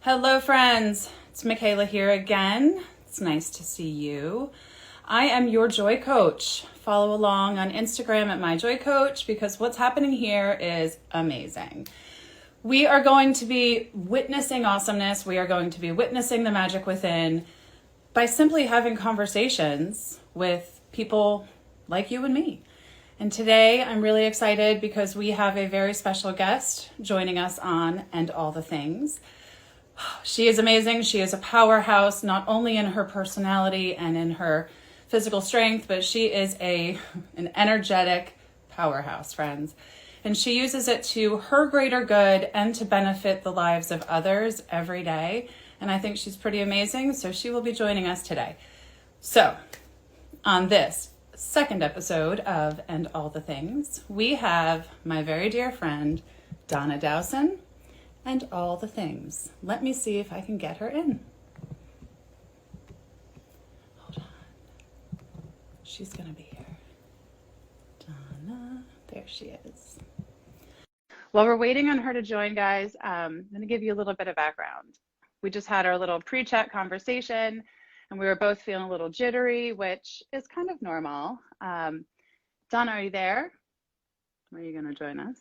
Hello, friends. It's Michaela here again. It's nice to see you. I am your joy coach. Follow along on Instagram at my joy coach because what's happening here is amazing. We are going to be witnessing awesomeness. We are going to be witnessing the magic within by simply having conversations with people like you and me. And today I'm really excited because we have a very special guest joining us on And All the Things. She is amazing. She is a powerhouse, not only in her personality and in her physical strength, but she is an energetic powerhouse, friends. And she uses it to her greater good and to benefit the lives of others every day. And I think she's pretty amazing. So she will be joining us today. So on this second episode of And All the Things, we have my very dear friend, Donna Dowson. And all the things. Let me see if I can get her in. Hold on. She's going to be here. Donna. There she is. While we're waiting on her to join, guys, I'm going to give you a little bit of background. We just had our little pre-chat conversation, and we were both feeling a little jittery, which is kind of normal. Donna, are you there? Are you going to join us?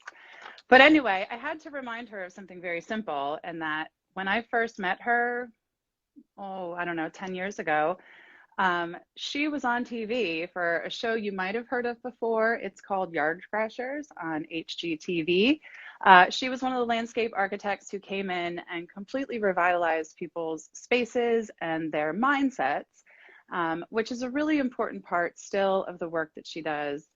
But anyway, I had to remind her of something very simple, and that when I first met her, 10 years ago, she was on TV for a show you might have heard of before. It's called Yard Crashers on HGTV. She was one of the landscape architects who came in and completely revitalized people's spaces and their mindsets, which is a really important part still of the work that she does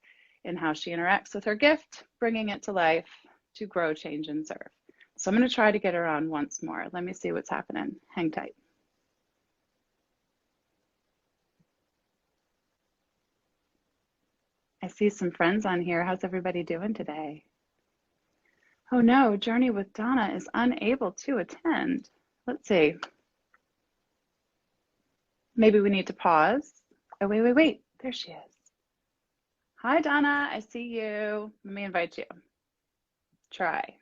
in how she interacts with her gift, bringing it to life to grow, change, and serve. So I'm going to try to get her on once more. Let me see what's happening. Hang tight. I see some friends on here. How's everybody doing today? Oh no, Journey with Donna is unable to attend. Let's see. Maybe we need to pause. Oh, wait. There she is. Hi, Donna. I see you. Let me invite you. Try.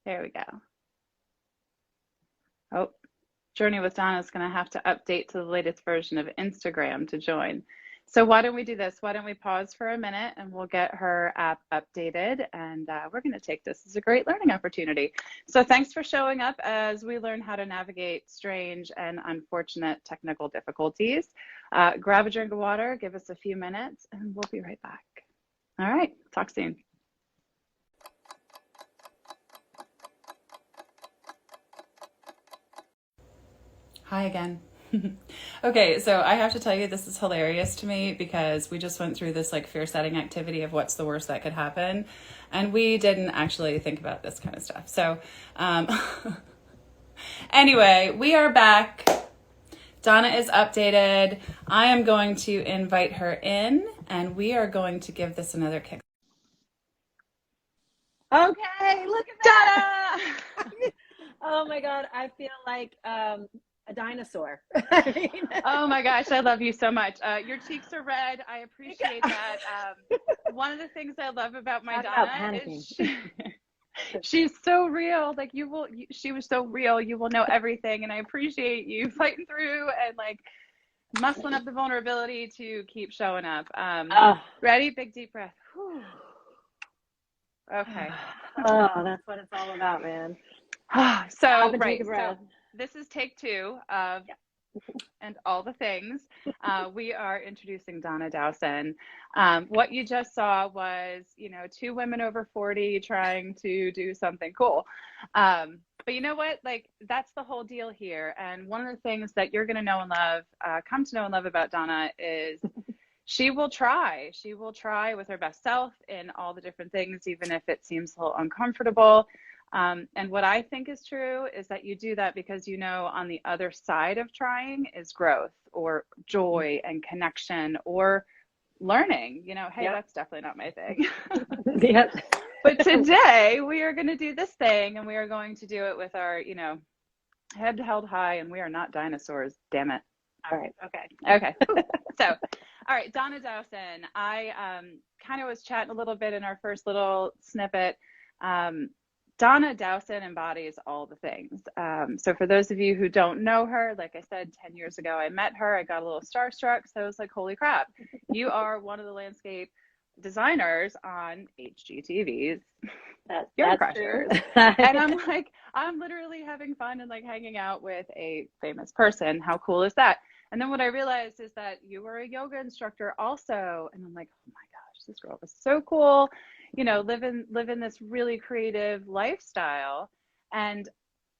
There we go. Oh, Journey with Donna is going to have to update to the latest version of Instagram to join. So why don't we do this? Why don't we pause for a minute and we'll get her app updated, and we're going to take this as a great learning opportunity. So thanks for showing up as we learn how to navigate strange and unfortunate technical difficulties. Grab a drink of water, give us a few minutes, and we'll be right back. All right, talk soon. Hi again. Okay, so I have to tell you, this is hilarious to me because we just went through this like fear setting activity of what's the worst that could happen. And we didn't actually think about this kind of stuff. So anyway, we are back. Donna is updated. I am going to invite her in and we are going to give this another kick. Okay, look at that. Oh my God, I feel like a dinosaur. Oh my gosh, I love you so much. Your cheeks are red. I appreciate that. One of the things I love about my Donna is she's so real. Like she was so real. You will know everything, and I appreciate you fighting through and like muscling up the vulnerability to keep showing up. Ready? Big deep breath. Whew. Okay. Oh, that's what it's all about, man. So this is take 2 of And All the Things. We are introducing Donna Dowson. What you just saw was, 2 women over 40 trying to do something cool. But you know what? Like, that's the whole deal here. And one of the things that you're going to know and love, come to know and love about Donna is she will try. She will try with her best self in all the different things, even if it seems a little uncomfortable. And what I think is true is that you do that because on the other side of trying is growth or joy and connection or learning. Hey, that's definitely not my thing. Yep. But today we are going to do this thing, and we are going to do it with our, head held high, and we are not dinosaurs, damn it. All right. Okay. So, all right, Donna Dowson. I kind of was chatting a little bit in our first little snippet. Donna Dowson embodies all the things. So for those of you who don't know her, like I said, 10 years ago, I met her. I got a little starstruck. So I was like, holy crap, you are one of the landscape designers on HGTV's Yoga That's Crashers. true. And I'm like, I'm literally having fun and like hanging out with a famous person. How cool is that? And then what I realized is that you were a yoga instructor also. And I'm like, oh my gosh, this girl was so cool, you know, living this really creative lifestyle. And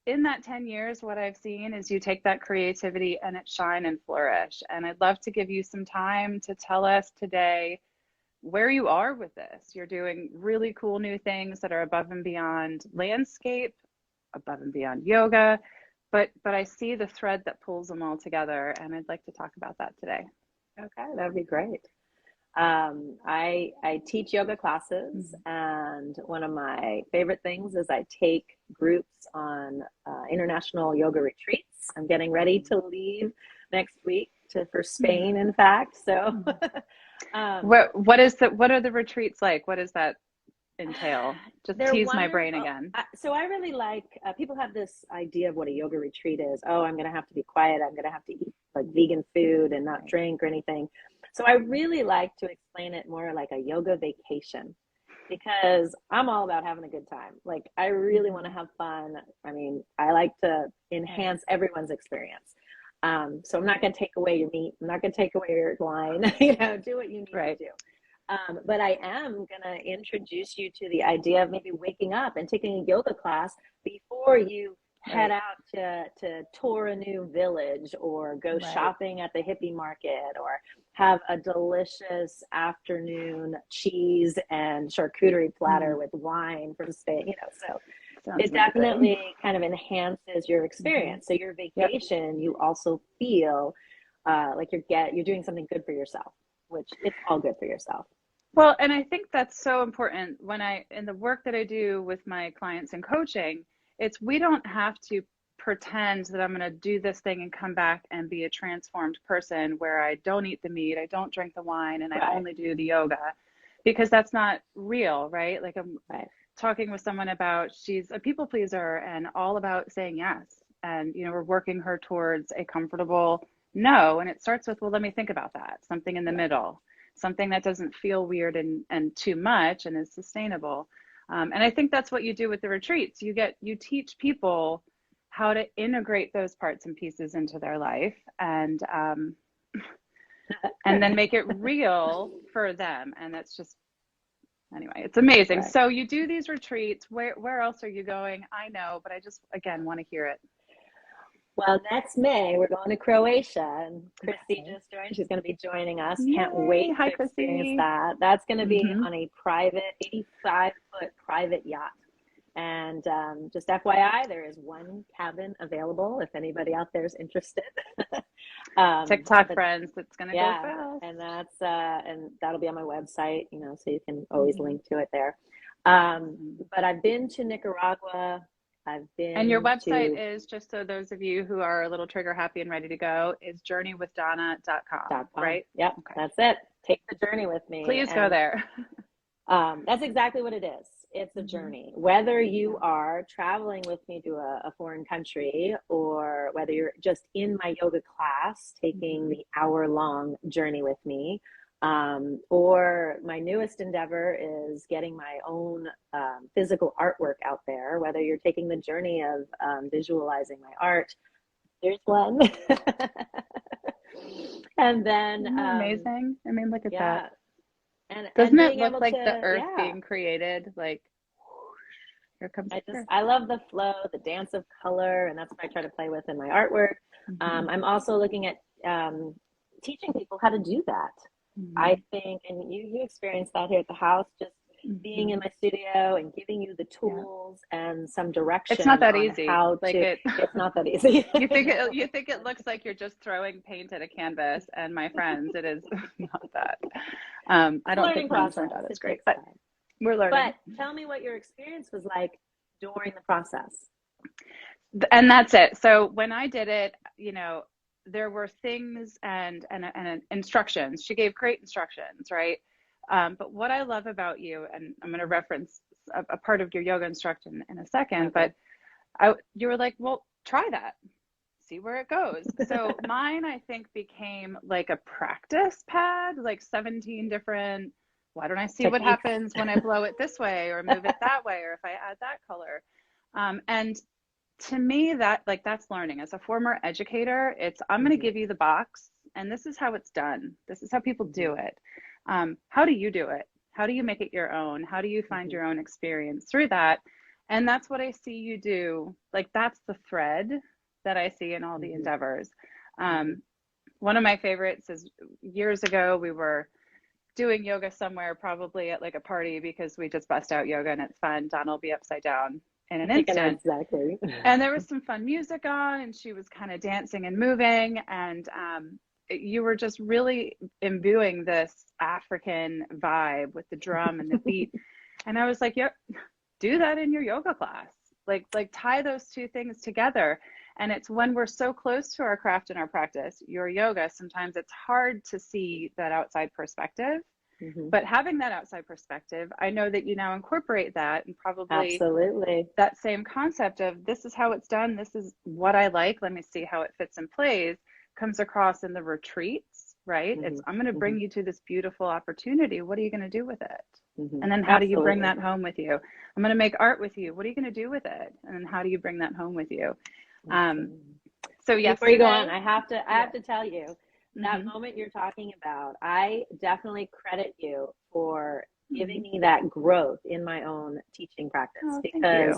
in that 10 years, what I've seen is you take that creativity and it shine and flourish. And I'd love to give you some time to tell us today where you are with this. You're doing really cool new things that are above and beyond landscape, above and beyond yoga, but I see the thread that pulls them all together, and I'd like to talk about that today. Okay, that would be great. I teach yoga classes, and one of my favorite things is I take groups on international yoga retreats. I'm getting ready to leave next week for Spain, in fact. So, what are the retreats like? What does that entail? Just tease my brain again. So I really like, people have this idea of what a yoga retreat is. Oh, I'm going to have to be quiet. I'm going to have to eat like vegan food and not drink or anything. So I really like to explain it more like a yoga vacation, because I'm all about having a good time. Like, I really want to have fun. I mean, I like to enhance everyone's experience. So I'm not going to take away your meat. I'm not going to take away your wine. You know, do what you need to do. But I am going to introduce you to the idea of maybe waking up and taking a yoga class before you head out to tour a new village or go shopping at the hippie market or have a delicious afternoon cheese and charcuterie platter with wine from Spain, you know. So it definitely kind of enhances your experience. So your vacation, you also feel like you're doing something good for yourself, which it's all good for yourself. Well, and I think that's so important in the work that I do with my clients in coaching, we don't have to pretend that I'm going to do this thing and come back and be a transformed person where I don't eat the meat, I don't drink the wine, and I only do the yoga, because that's not real, right? Like I'm talking with someone about, she's a people pleaser and all about saying yes. And, you know, we're working her towards a comfortable no. And it starts with, well, let me think about that. Something in the middle, something that doesn't feel weird and too much and is sustainable. And I think that's what you do with the retreats. You teach people how to integrate those parts and pieces into their life and then make it real for them. And that's just, anyway, it's amazing. So you do these retreats. Where else are you going? I know, but I just, again, want to hear it. Well, next May, we're going to Croatia, and Christy just joined. She's going to be joining us. Can't wait to experience that. That's going to be on a private, 85-foot private yacht. And just FYI, there is one cabin available if anybody out there is interested. TikTok friends, it's going to go fast. And that'll be on my website, you know, so you can always link to it there. But I've been to Nicaragua. And your website is, just so those of you who are a little trigger happy and ready to go, is journeywithdonna.com, right? Yep, that's it. Take the journey with me. Please go there. That's exactly what it is. It's a journey. Whether you are traveling with me to a foreign country, or whether you're just in my yoga class taking the hour-long journey with me, or my newest endeavor is getting my own physical artwork out there, whether you're taking the journey of visualizing my art, there's one. And then amazing. I mean, look at that. And doesn't it look like the earth being created? Like, here comes I love the flow, the dance of color, and that's what I try to play with in my artwork. I'm also looking at teaching people how to do that. I think, and you experienced that here at the house, just being in my studio and giving you the tools and some direction. It's not that easy. It's not that easy. You think it looks like you're just throwing paint at a canvas, and my friends, it is not that. I don't think mine turned out as great, but we're learning. But tell me what your experience was like during the process. And that's it. So when I did it, you know, there were things and instructions. She gave great instructions, right? But what I love about you, and I'm going to reference a part of your yoga instruction in a second, Okay. but you were like, well, try that, see where it goes. So mine, I think, became like a practice pad, like 17 different, why don't I see what Techniques. happens when I blow it this way or move it that way, or if I add that color. And to me, that's learning. As a former educator, I'm going to give you the box, and this is how it's done. This is how people do it. How do you do it? How do you make it your own? How do you find your own experience through that? And that's what I see you do. Like, that's the thread that I see in all the endeavors. One of my favorites is years ago, we were doing yoga somewhere, probably at like a party, because we just bust out yoga and it's fun. Donna will be upside down in an instant. Exactly. And there was some fun music on, and she was kind of dancing and moving, and you were just really imbuing this African vibe with the drum and the beat. And I was like, yep, do that in your yoga class. Like tie those two things together. And it's when we're so close to our craft and our practice, your yoga, sometimes it's hard to see that outside perspective. But having that outside perspective, I know that you now incorporate that, and probably Absolutely that same concept of, this is how it's done, this is what I like, let me see how it fits and plays, comes across in the retreats, right? It's, I'm going to bring you to this beautiful opportunity. What are you going to do with it? And then how do you bring that home with you? I'm going to make art with you. What are you going to do with it? And then how do you bring that home with you? So yes. Before you go on, I have to tell you, that moment you're talking about, I definitely credit you for giving me that growth in my own teaching practice. Because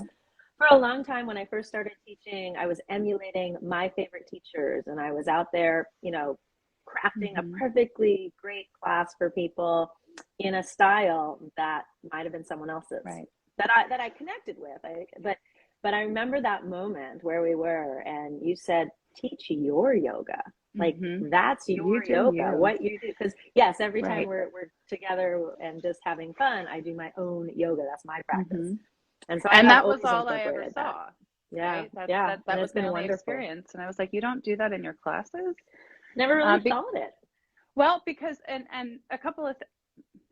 for a long time, when I first started teaching, I was emulating my favorite teachers, and I was out there, crafting a perfectly great class for people in a style that might have been someone else's, that I connected with. But I remember that moment where we were, and you said, teach your yoga. Like, that's your yoga, what you do. Because yes, every time we're together and just having fun, I do my own yoga. That's my practice. And so that was all I ever saw. Yeah. Right? That was my only experience. And I was like, you don't do that in your classes? Never really thought it. Well, because, and a couple of,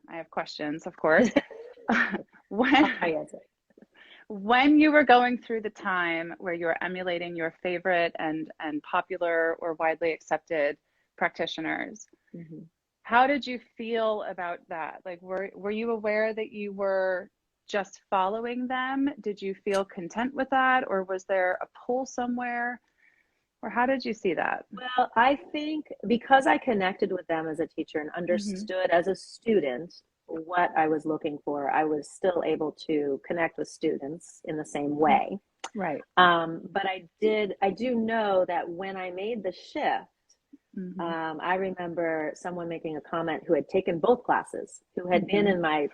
I have questions, of course. When you were going through the time where you were emulating your favorite and popular or widely accepted practitioners, how did you feel about that? Like, were you aware that you were just following them? Did you feel content with that? Or was there a pull somewhere? Or how did you see that? Well, I think because I connected with them as a teacher and understood as a student what I was looking for, I was still able to connect with students in the same way. Right. But I do know that when I made the shift, I remember someone making a comment who had taken both classes, who had been in my,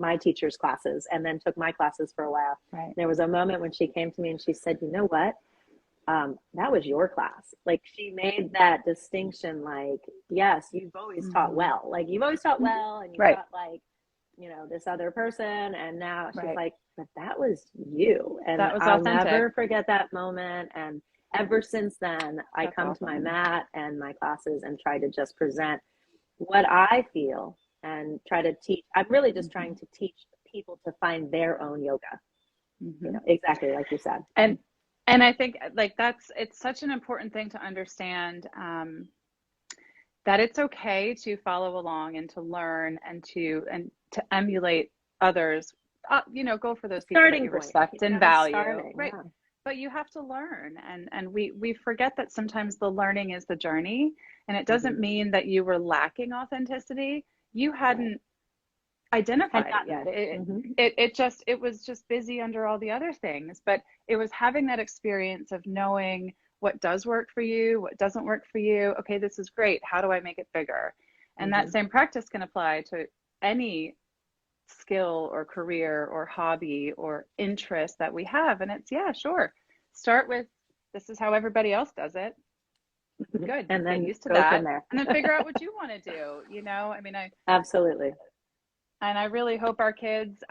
my teacher's classes, and then took my classes for a while. Right. There was a moment when she came to me and she said, you know what? That was your class. Like, she made that distinction, like, yes, you've always taught well. Like, you've always taught well, and you taught like, this other person. And now she's like, but that was you. And that was I'll authentic. never forget that moment. And ever since then, I come to my mat and my classes and try to just present what I feel and try to teach. I'm really just trying to teach people to find their own yoga. Exactly like you said. And I think, like, it's such an important thing to understand, that it's okay to follow along and to learn and to emulate others. Go for those people that you respect and value, right? But you have to learn, and we forget that sometimes the learning is the journey, and it doesn't mean that you were lacking authenticity. You hadn't identified it yet. It was just busy under all the other things, but it was having that experience of knowing what does work for you, what doesn't work for you. Okay, this is great. How do I make it bigger? And that same practice can apply to any skill or career or hobby or interest that we have. And it's, sure. Start with, this is how everybody else does it. Good. And then get used to that. And then figure out what you want to do. Absolutely. And I really hope our kids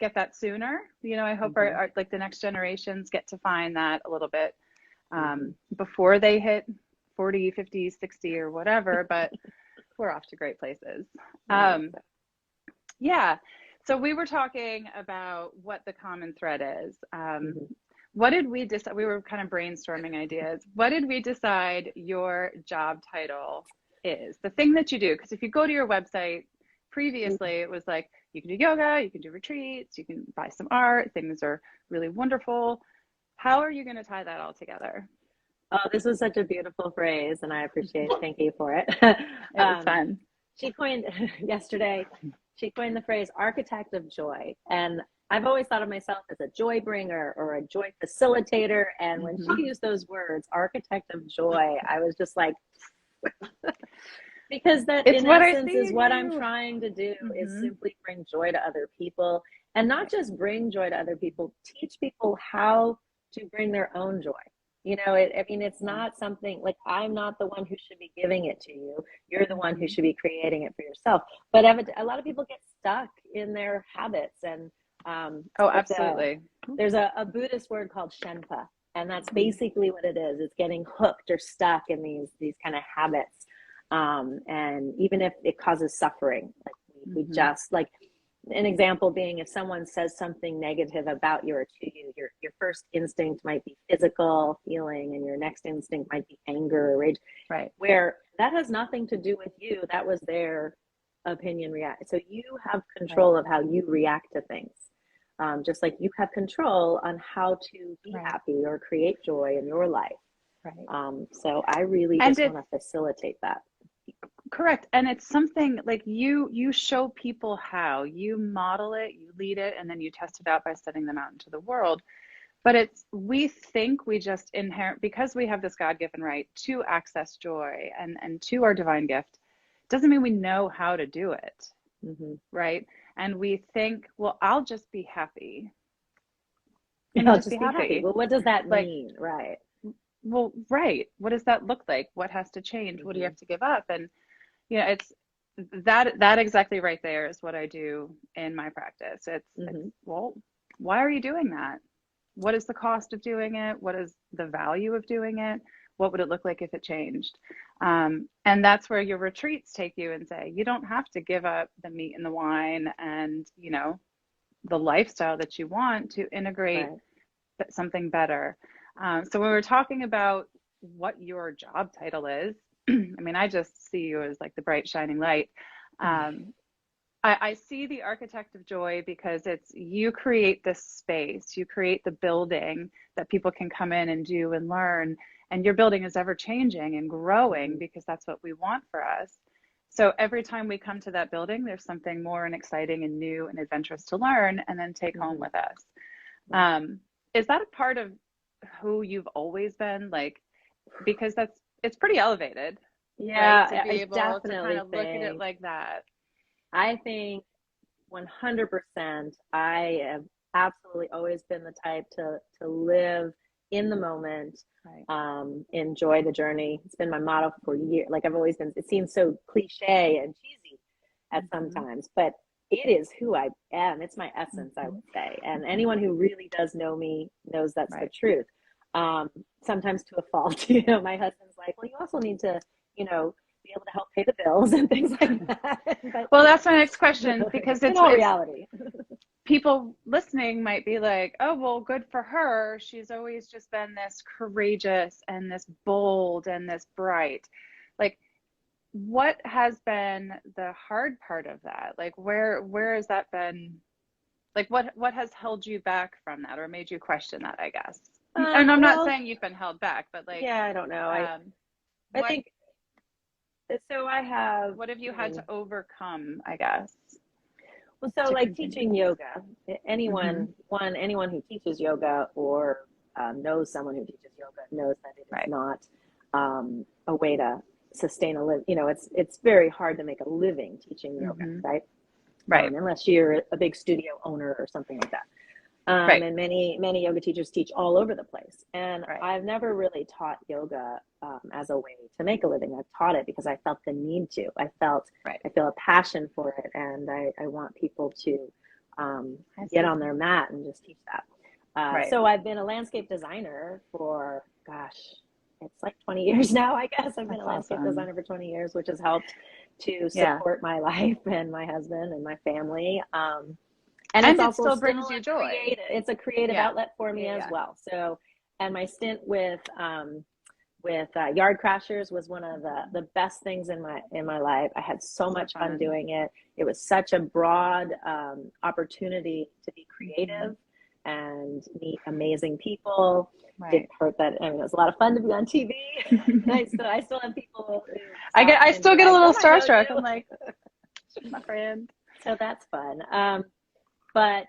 get that sooner. I hope our like the next generations get to find that a little bit before they hit 40, 50, 60 or whatever, but we're off to great places. Yeah. So we were talking about what the common thread is. Mhm. What did we decide? We were kind of brainstorming ideas. What did we decide your job title is? The thing that you do. Because if you go to your website, previously it was like you can do yoga, you can do retreats, you can buy some art, things are really wonderful. How are you going to tie that all together? Oh, this was such a beautiful phrase, and I appreciate it. Thank you for it. It was fun. She coined yesterday, she coined the phrase architect of joy. And I've always thought of myself as a joy bringer or a joy facilitator. And when she used those words, architect of joy, I was just like, because that It's in what I essence see is in what I'm you. trying to do is simply bring joy to other people, and not just bring joy to other people, teach people how to bring their own joy. I mean, it's not something like I'm not the one who should be giving it to you. You're the one who should be creating it for yourself. But a lot of people get stuck in their habits, and Oh, absolutely. there's a Buddhist word called Shenpa, and that's basically what it is. It's getting hooked or stuck in these kind of habits, and even if it causes suffering, like we just like an example being if someone says something negative about you or to you, your first instinct might be physical feeling, and your next instinct might be anger or rage. Right. Where that has nothing to do with you. That was their opinion react. So you have control of how you react to things. Just like you have control on how to be happy or create joy in your life. Right. So I really just want to facilitate that. Correct. And it's something like you show people how, you model it, you lead it, and then you test it out by setting them out into the world. But we think we just inherit, because we have this God-given right to access joy and to our divine gift, doesn't mean we know how to do it. Right. And we think, well, I'll just be happy. I'll just be happy. Well, what does that mean? Right. Well, right. What does that look like? What has to change? What do you have to give up? And it's that exactly right there is what I do in my practice. It's well, why are you doing that? What is the cost of doing it? What is the value of doing it? What would it look like if it changed? And that's where your retreats take you and say, you don't have to give up the meat and the wine and, the lifestyle that you want to integrate something better. So when we're talking about what your job title is, I mean, I just see you as like the bright shining light. I see the architect of joy because you create this space, you create the building that people can come in and do and learn, and your building is ever changing and growing because that's what we want for us. So every time we come to that building, there's something more and exciting and new and adventurous to learn and then take home with us. Is that a part of who you've always been? Like, because it's pretty elevated. Yeah, right? To be able definitely to kind of look at it like that. I think 100%. I have absolutely always been the type to live in the moment, enjoy the journey. It's been my motto for years. Like I've always been. It seems so cliche and cheesy at sometimes, but it is who I am. It's my essence, I would say. And anyone who really does know me knows that's the truth. Sometimes to a fault. My husband's like, well, you also need to, be able to help pay the bills and things like that. But, well, that's my next question, because it's all reality. People listening might be like, oh, well, good for her. She's always just been this courageous and this bold and this bright. Like, what has been the hard part of that? Like, where has that been? Like, what has held you back from that or made you question that, I guess? And I'm not saying you've been held back, but like, yeah, I don't know. I think so. What have you had to overcome, I guess? Well, so like teaching yoga, anyone who teaches yoga or knows someone who teaches yoga knows that it is not a way to sustain a live. It's very hard to make a living teaching yoga, right? Unless you're a big studio owner or something like that. And many yoga teachers teach all over the place. And I've never really taught yoga as a way to make a living. I've taught it because I felt the need to. I feel a passion for it, and I want people to get on their mat and just teach that. So I've been a landscape designer for, it's like 20 years now, I guess. I've been a landscape designer for 20 years, which has helped to support my life and my husband and my family. And it's it also still brings you a joy. it's a creative Yeah. outlet for me Yeah, as yeah. well. So, and my stint with Yard Crashers was one of the best things in my life. I had so So much fun fun. doing it. It was such a broad opportunity to be Mm-hmm. creative and meet amazing people. Didn't Right. hurt that. I mean, it was a lot of fun to be on TV. I still have people who stop I me and be still get a like, little "Oh, I know starstruck. you." I'm like, my friend. So that's fun. But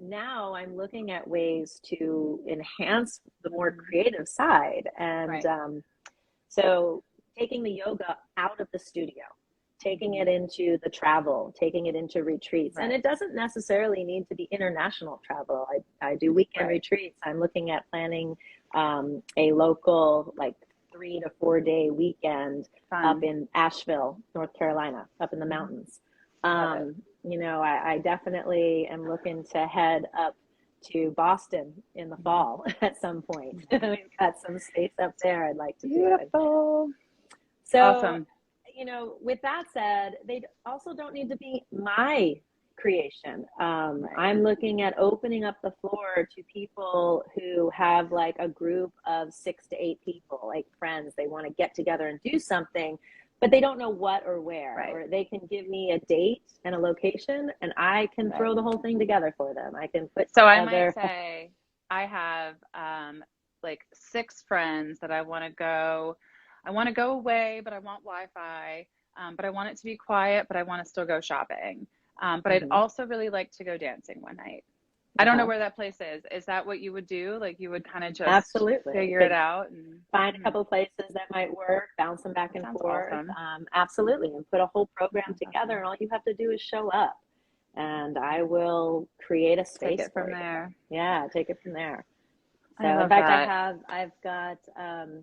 now I'm looking at ways to enhance the more creative side. And Right. so taking the yoga out of the studio, taking it into the travel, taking it into retreats. And Right. it doesn't necessarily need to be international travel. I do weekend Right. retreats. I'm looking at planning a local, like 3 to 4 day weekend up Fun. in Asheville, North Carolina, up in the Mm-hmm. mountains. Love it. You know, I definitely am looking to head up to Boston in the Mm-hmm. fall at some point. We've got some space up there I'd like to do. And Beautiful. so, Awesome. you know, with that said, they also don't need to be my creation. Right. I'm looking at opening up the floor to people who have like a group of 6 to 8 people, like friends. They want to get together and do something, but they don't know what or where. Right. Or they can give me a date and a location, and I can Right. throw the whole thing together for them. I can put So I might together. say I have like 6 friends that I want to go. I want to go away, but I want Wi-Fi. But I want it to be quiet, but I want to still go shopping. But I'd Mhm. also really like to go dancing one night. I don't know Uh-huh. where that place is. Is that what you would do? Like you would kind of just Absolutely. figure it out and Find a couple of places that might work, bounce them back that and sounds forth. awesome. Absolutely. And put a whole That program sounds together. awesome. And all you have to do is show up. And I will create a Take space it for from you. there. Yeah, take it from there. I So, in love fact, that. I've got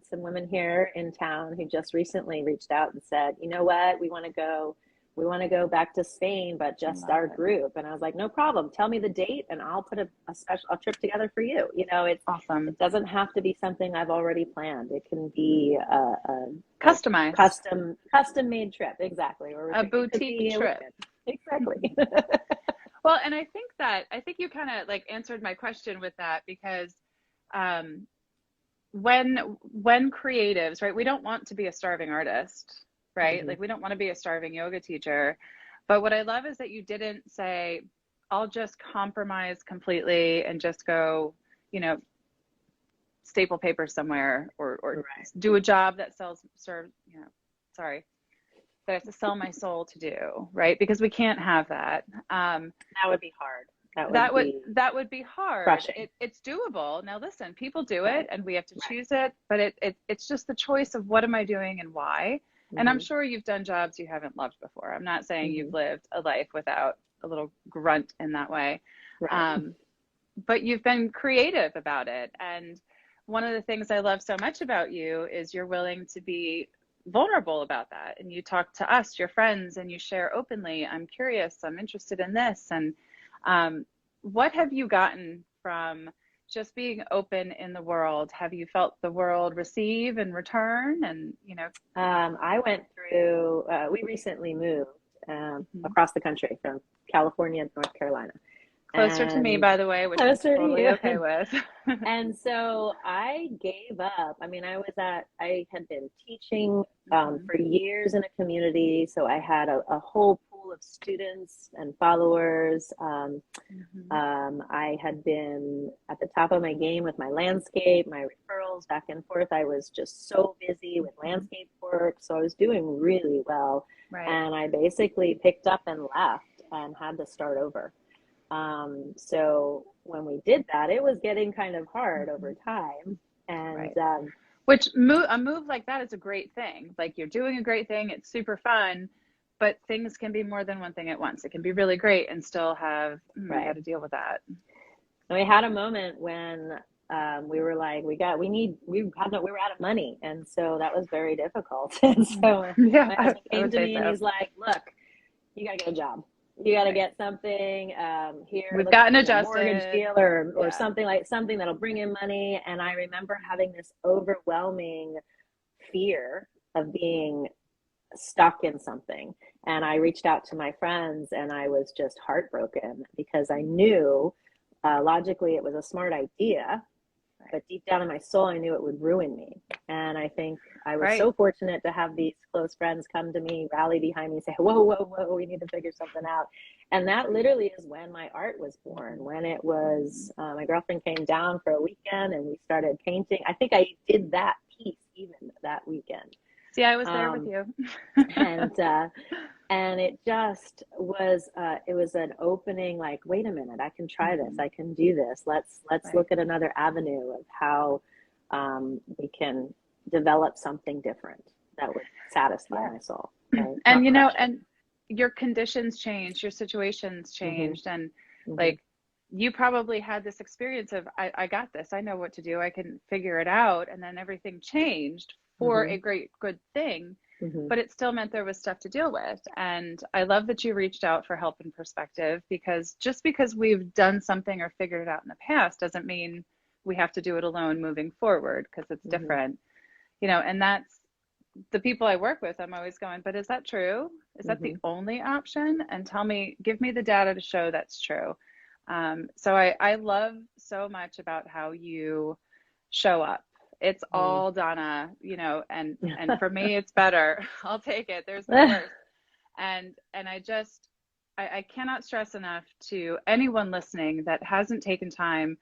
some women here in town who just recently reached out and said, you know what, we want to go back to Spain, but I just love our it. group. And I was like, no problem. Tell me the date, and I'll put a trip together for you. You know, it Awesome. doesn't have to be something I've already planned. It can be a Customized. custom made trip, exactly. Or A it could boutique be a trip. weekend, exactly. Well, and I think you kind of like answered my question with that because um, when creatives, right, we don't want to be a starving artist, right? Hmm. Like we don't want to be a starving yoga teacher. But what I love is that you didn't say, I'll just compromise completely and just go, you know, staple paper somewhere or Right. do a job that serves, you know, sorry, that I have to sell my soul to do, right? Because we can't have that. That would be hard. That would be That would be hard. crushing. It's doable. Now listen, people do it Right. and we have to Right. choose it, but it's just the choice of what am I doing and why. And I'm Hmm. sure you've done jobs you haven't loved before. I'm not saying you've Hmm. lived a life without a little grunt in that way. Right. Um, but you've been creative about it. And one of the things I love so much about you is you're willing to be vulnerable about that. And you talk to us, your friends, and you share openly. I'm curious, I'm interested in this. And what have you gotten from just being open in the world? Have you felt the world receive and return? And, you know, I went through, we recently moved mhm. across the country from California to North Carolina. Closer to me, And by the way, which I'm closer to totally you. okay with. And so I gave up. I mean, I had been teaching Mhm. for years in a community. So I had a whole pool of students and followers. Mhm. I had been at the top of my game with my landscape, my referrals back and forth. I was just so busy with Mhm. landscape work. So I was doing really well. Right. And I basically picked up and left and had to start over. So when we did that, it was getting kind of hard over Mhm. time. And Right. Which a move like that is a great thing. Like you're doing a great thing, it's super fun, but things can be more than one thing at once. It can be really great and still have, I got right. to deal with that. And we had a moment when we were like, we were out of money. And so that was very difficult. And so Yeah, my husband I came would to say me and so. he's like, look, you got to get a job. You got to Right. get something here. We've Look at gotten getting a mortgage adjusted. deal or Yeah. something that'll bring in money. And I remember having this overwhelming fear of being stuck in something. And I reached out to my friends and I was just heartbroken because I knew logically it was a smart idea, but deep down in my soul, I knew it would ruin me. And I think I was so fortunate to have these close friends come to me, rally behind me, say, whoa, whoa, whoa, we need to figure something out. And that literally is when my art was born. When it was, my girlfriend came down for a weekend and we started painting. I think I did that piece even that weekend. See, I was there with you. And it just was, it was an opening, like, wait a minute, I can try this. I can do this. Let's look at another avenue of how we can develop something different that would satisfy my soul. Right? And, you know, and your conditions changed, your situations changed. And like, you probably had this experience of, I got this, I know what to do, I can figure it out. And then everything changed for a good thing. But it still meant there was stuff to deal with. And I love that you reached out for help and perspective, because just because we've done something or figured it out in the past doesn't mean we have to do it alone moving forward, because it's different, you know. And that's the people I work with. I'm always going, but is that true? Is that the only option? And tell me, give me the data to show that's true. So I love so much about how you show up. It's all Donna, you know, and for me, it's better. I'll take it. There's no worse. And I cannot stress enough to anyone listening that hasn't taken time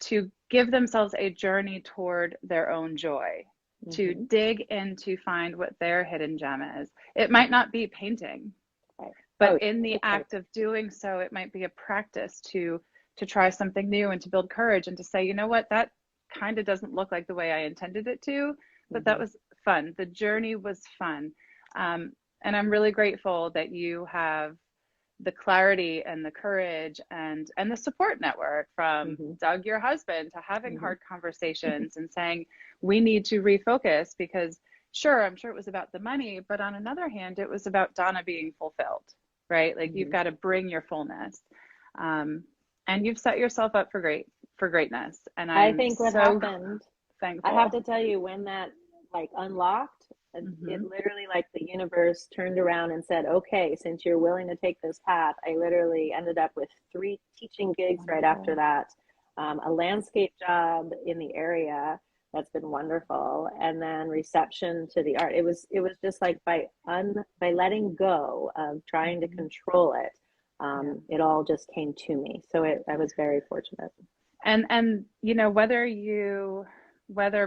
to give themselves a journey toward their own joy, to dig in to find what their hidden gem is. It might not be painting, but in the act of doing so, it might be a practice to try something new and to build courage and to say, you know what, that kind of doesn't look like the way I intended it to, but that was fun. The journey was fun. And I'm really grateful that you have the clarity and the courage and the support network from Doug, your husband, to having hard conversations and saying, we need to refocus, because sure, I'm sure it was about the money, but on another hand, it was about Donna being fulfilled, right? Like you've got to bring your fullness. And you've set yourself up for greatness. And I think what happened, thankful. I have to tell you, when that like unlocked, it literally, like, the universe turned around and said, okay, since you're willing to take this path. I literally ended up with 3 teaching gigs right after that, a landscape job in the area that's been wonderful, and then reception to the art. It was just like by letting go of trying to control it, it all just came to me. So I was very fortunate. And you know, whether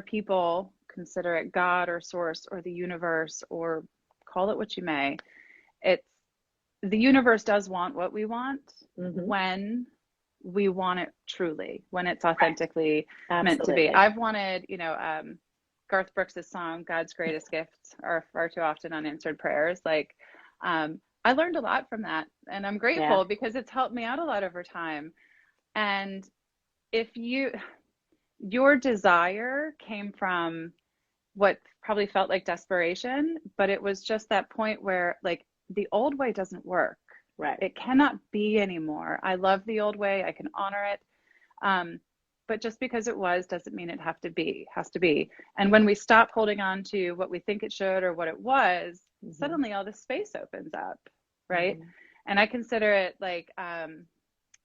people consider it God or source or the universe, or call it what you may, the universe does want what we want when we want it truly, when it's authentically meant to be. I've wanted, you know, Garth Brooks' song, God's Greatest Gift are far too often unanswered prayers. Like, I learned a lot from that, and I'm grateful because it's helped me out a lot over time. And if your desire came from what probably felt like desperation, but it was just that point where, like, the old way doesn't work. Right. It cannot be anymore. I love the old way. I can honor it. But just because it was doesn't mean it has to be. And when we stop holding on to what we think it should or what it was, suddenly all this space opens up, right? And I consider it like,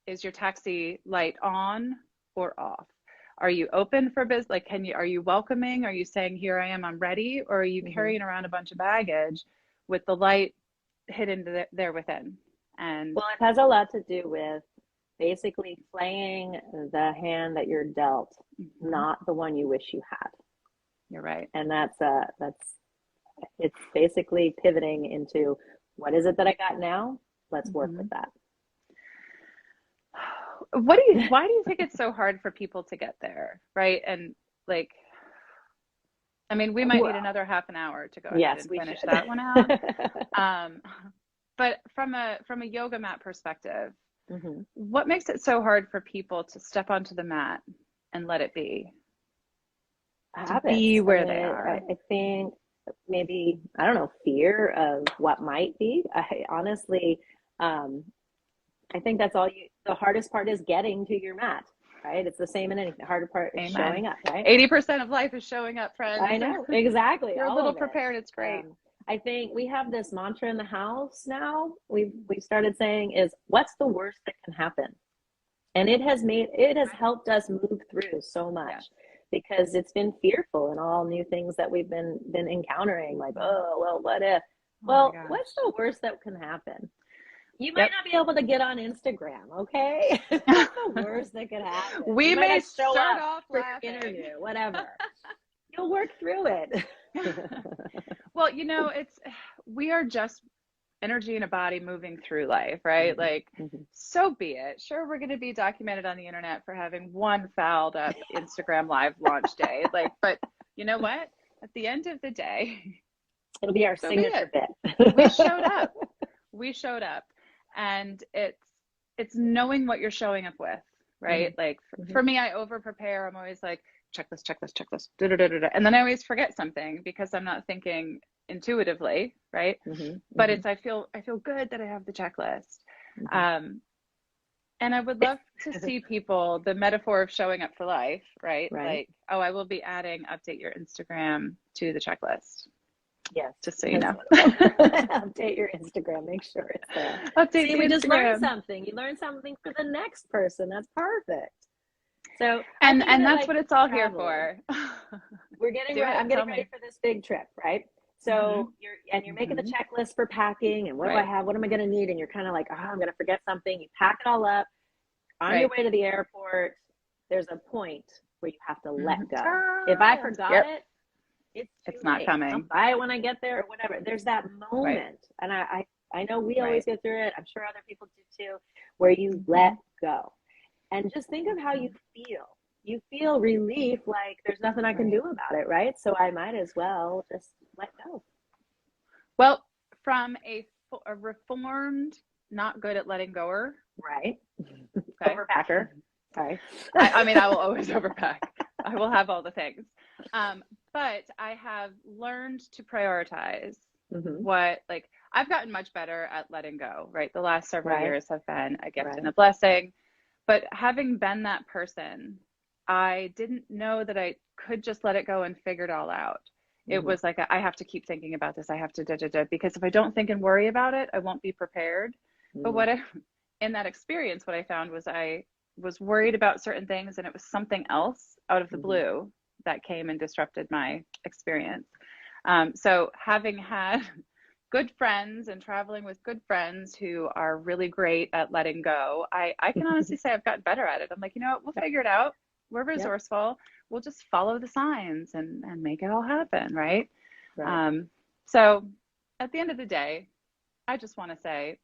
is your taxi light on or off? Are you open for business? Like, are you welcoming? Are you saying, here I am, I'm ready? Or are you carrying around a bunch of baggage with the light hidden there within? And well, it has a lot to do with basically playing the hand that you're dealt, not the one you wish you had. You're right. And it's basically pivoting into, what is it that I got now? Let's work with that. Why do you think it's so hard for people to get there? Right. And like, I mean, we might need another half an hour to go ahead and finish that one out. But from a yoga mat perspective, what makes it so hard for people to step onto the mat and let it be? To be where they are. I think maybe, I don't know, fear of what might be. I honestly, I think that's the hardest part is getting to your mat, right? It's the same in anything. The harder part is showing up, right? 80% of life is showing up, friends. I know, exactly. You're a little prepared. It's great. I think we have this mantra in the house now. We've started saying is what's the worst that can happen? And it has helped us move through so much because it's been fearful and all new things that we've been encountering, like, oh, well, what if? Well, what's the worst that can happen? You might not be able to get on Instagram, okay? That's the worst that could happen. We may start off for laughing. your interview, whatever. You'll work through it. Well, we are just energy in a body moving through life, right? Like, so be it. Sure, we're going to be documented on the internet for having one fouled up Instagram live launch day. Like, but you know what? At the end of the day, it'll be our signature bit. We showed up. We showed up. And it's knowing what you're showing up with, right? Like for me, I over prepare. I'm always like, checklist, and then I always forget something because I'm not thinking intuitively, right? But it's I feel good that I have the checklist. And I would love to see people, the metaphor of showing up for life, right? Like, oh, I will be adding update your Instagram to the checklist. Yes. Just so you know. Update your Instagram. Make sure it's there. See, we just learned something. You learned something for the next person. That's perfect. So and that's what it's all here for. We're getting ready. I'm getting ready for this big trip, right? So you're making the checklist for packing and what do I have? What am I going to need? And you're kind of like, oh, I'm going to forget something. You pack it all up. On your way to the airport, there's a point where you have to let go. If I forgot it, it's not coming. I'll buy it when I get there or whatever. There's that moment. And I know we always go through it. I'm sure other people do too, where you let go. And just think of how you feel. You feel relief, like there's nothing I can do about it, right? So I might as well just let go. Well, from a reformed, not good at letting goer. Right. Okay. Overpacker. Sorry. I mean, I will always overpack. I will have all the things. But I have learned to prioritize I've gotten much better at letting go, right? The last several years have been a gift and a blessing. But having been that person, I didn't know that I could just let it go and figure it all out. It was like, I have to keep thinking about this. I have to, because if I don't think and worry about it, I won't be prepared. But in that experience, what I found was I was worried about certain things and it was something else out of the blue that came and disrupted my experience. So having had good friends and traveling with good friends who are really great at letting go, I can honestly say I've gotten better at it. I'm like, you know what, we'll figure it out. We're resourceful. We'll just follow the signs and make it all happen, right? So at the end of the day, I just want to say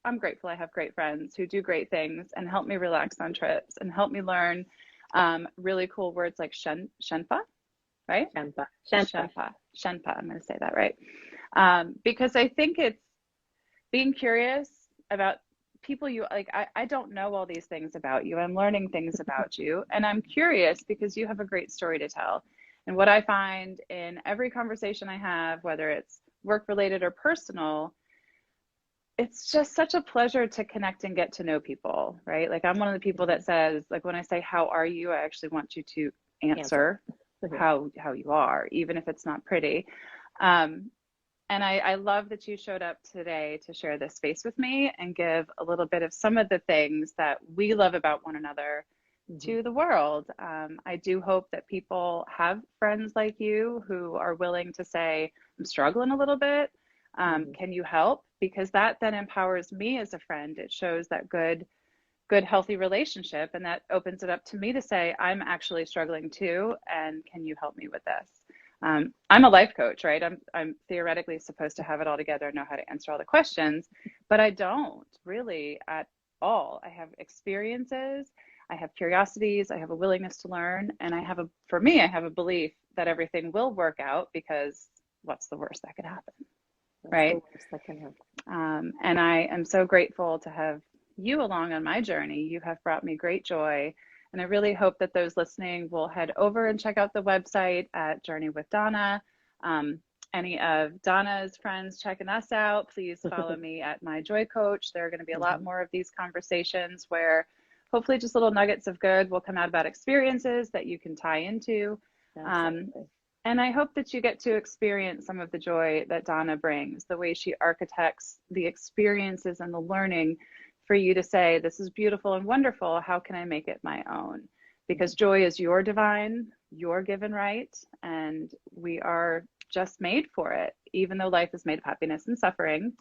I'm grateful I have great friends who do great things and help me relax on trips and help me learn really cool words like Shenpa, right? Shenpa. I'm going to say that right. Because I think it's being curious about people you like. I don't know all these things about you. I'm learning things about you, and I'm curious because you have a great story to tell. And what I find in every conversation I have, whether it's work related or personal, it's just such a pleasure to connect and get to know people, right? Like I'm one of the people that says, like when I say, how are you? I actually want you to answer how you are, even if it's not pretty. And I love that you showed up today to share this space with me and give a little bit of some of the things that we love about one another to the world. I do hope that people have friends like you who are willing to say, I'm struggling a little bit. Can you help? Because that then empowers me as a friend. It shows that good, healthy relationship. And that opens it up to me to say, I'm actually struggling too. And can you help me with this? I'm a life coach, right? I'm theoretically supposed to have it all together and know how to answer all the questions, but I don't really at all. I have experiences, I have curiosities, I have a willingness to learn, and I have a belief that everything will work out because what's the worst that could happen, right? The worst that can happen. And I am so grateful to have you along on my journey. You have brought me great joy. And I really hope that those listening will head over and check out the website at Journey with Donna. Any of Donna's friends checking us out, please follow me at My Joy Coach. There are going to be a lot more of these conversations where hopefully just little nuggets of good will come out about experiences that you can tie into. And I hope that you get to experience some of the joy that Donna brings, the way she architects the experiences and the learning for you to say, this is beautiful and wonderful. How can I make it my own? Because joy is your divine, your given right, and we are just made for it. Even though life is made of happiness and suffering,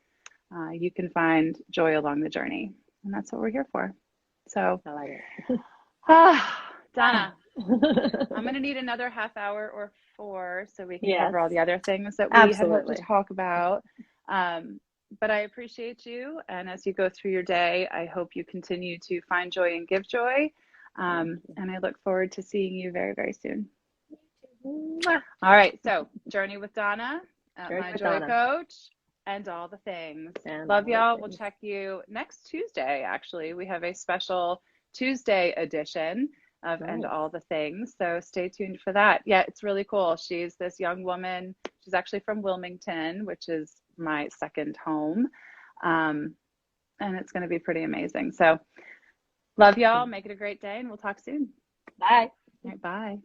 you can find joy along the journey. And that's what we're here for. So, I like it. Donna, I'm going to need another half hour or 4 so we can Yes, cover all the other things that we had hoped to absolutely. talk about. But I appreciate you. And as you go through your day, I hope you continue to find joy and give joy. And I look forward to seeing you very, very soon. Mwah. All right. So, Journey with Donna, Journey my with joy Donna. coach, and all the things. And Love all the y'all. We'll things. check you next Tuesday. Actually, we have a special Tuesday edition of And Nice. All the Things. So stay tuned for that. Yeah, it's really cool. She's this young woman. She's actually from Wilmington, which is my second home. And it's going to be pretty amazing. So love y'all. Make it a great day, and we'll talk soon. Bye. All right, bye.